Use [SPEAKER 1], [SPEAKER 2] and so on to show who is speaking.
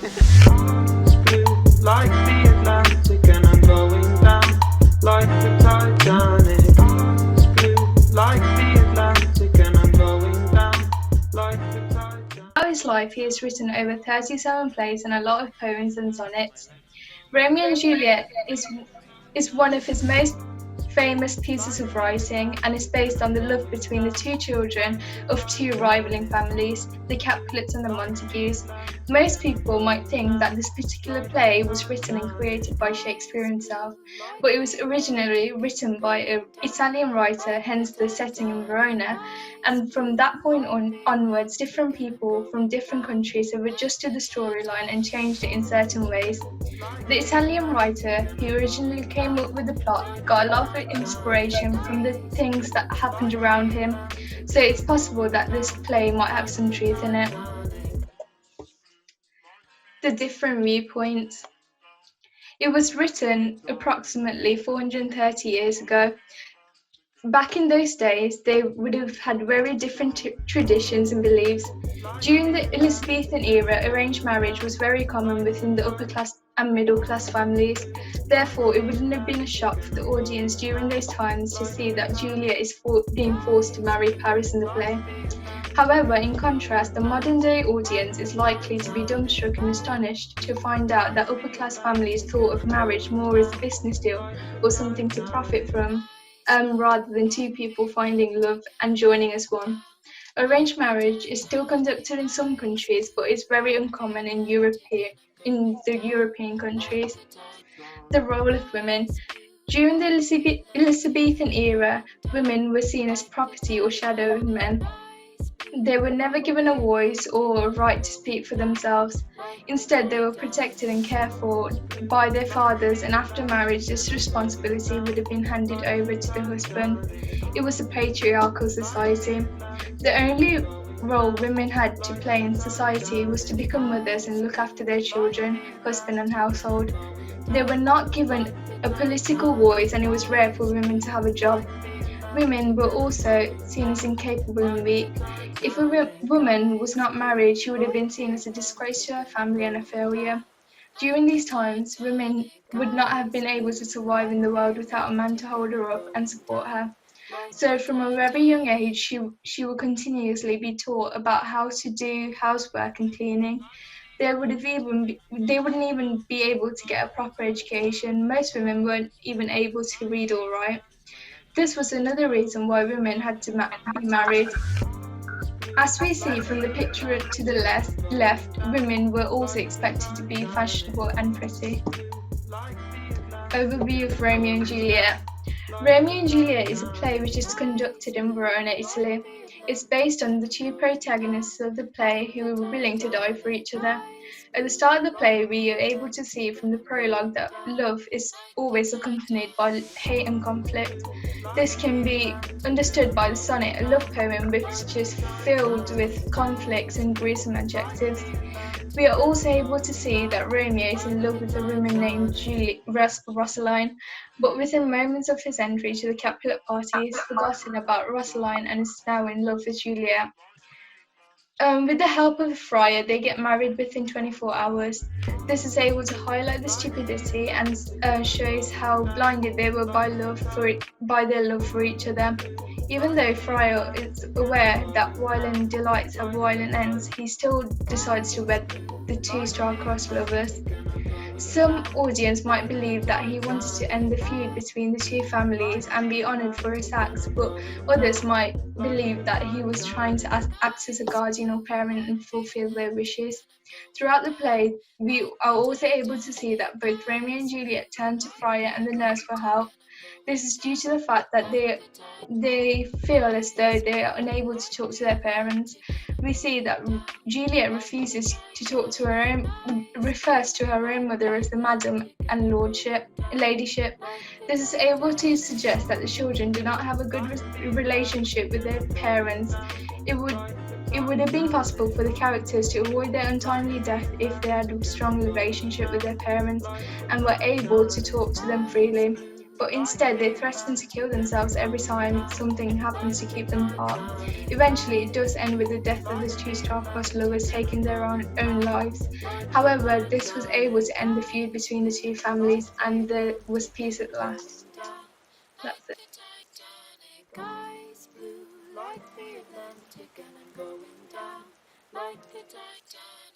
[SPEAKER 1] It's blue like the Atlantic and I'm going down like the Titanic. It's blue like the Atlantic and I'm going down like the Titanic.
[SPEAKER 2] Throughout his life, he has written over 37 plays and a lot of poems and sonnets. Romeo and Juliet is one of his most famous pieces of writing and is based on the love between the two children of two rivaling families, the Capulets and the Montagues. Most people might think that this particular play was written and created by Shakespeare himself, but it was originally written by an Italian writer, hence the setting in Verona, and from that point onwards, different people from different countries have adjusted the storyline and changed it in certain ways. The Italian writer who originally came up with the plot got a lot of inspiration from the things that happened around him, so it's possible that this play might have some truth in it. The different viewpoints. It was written approximately 430 years ago. Back in those days, they would have had very different traditions and beliefs. During the Elizabethan era, arranged marriage was very common within the upper class and middle class families. Therefore, it wouldn't have been a shock for the audience during those times to see that Juliet is being forced to marry Paris in the play. However, in contrast, the modern day audience is likely to be dumbstruck and astonished to find out that upper class families thought of marriage more as a business deal or something to profit from, rather than two people finding love and joining as one. Arranged marriage is still conducted in some countries, but is very uncommon in the European countries. The role of women. During the Elizabethan era, women were seen as property or shadow of men. They were never given a voice or a right to speak for themselves. Instead, they were protected and cared for by their fathers, and after marriage, this responsibility would have been handed over to the husband. It was a patriarchal society. The only role women had to play in society was to become mothers and look after their children, husband, and household. They were not given a political voice, and it was rare for women to have a job. Women were also seen as incapable and weak. If a woman was not married, she would have been seen as a disgrace to her family and a failure. During these times, women would not have been able to survive in the world without a man to hold her up and support her. So, from a very young age, she will continuously be taught about how to do housework and cleaning. They wouldn't even be able to get a proper education. Most women weren't even able to read or write. This was another reason why women had to be married. As we see from the picture to the left, women were also expected to be fashionable and pretty. Overview of Romeo and Juliet. Romeo and Juliet is a play which is conducted in Verona, Italy. It's based on the two protagonists of the play who were willing to die for each other. At the start of the play, we are able to see from the prologue that love is always accompanied by hate and conflict. This can be understood by the sonnet, a love poem which is filled with conflicts and gruesome adjectives. We are also able to see that Romeo is in love with a woman named Rosaline, but within moments of his entry to the Capulet party, he's forgotten about Rosaline and is now in love with Juliet. With the help of the friar, they get married within 24 hours. This is able to highlight the stupidity and shows how blinded they were by their love for each other. Even though Friar is aware that violent delights have violent ends, he still decides to wed the two star-crossed lovers. Some audience might believe that he wanted to end the feud between the two families and be honoured for his acts, but others might believe that he was trying to act as a guardian or parent and fulfill their wishes. Throughout the play, we are also able to see that both Romeo and Juliet turn to Friar and the nurse for help. This is due to the fact that they feel as though they are unable to talk to their parents. We see that Juliet refuses to talk to refers to her own mother as the Madam and Ladyship. This is able to suggest that the children do not have a good relationship with their parents. It would have been possible for the characters to avoid their untimely death if they had a strong relationship with their parents and were able to talk to them freely. but instead they threaten to kill themselves every time something happens to keep them apart. Eventually, it does end with the death of the two star-crossed lovers taking their own lives. However, this was able to end the feud between the two families, and there was peace at last. That's it.
[SPEAKER 3] Eyes blue like the Atlantic, and I'm going down like the Titanic.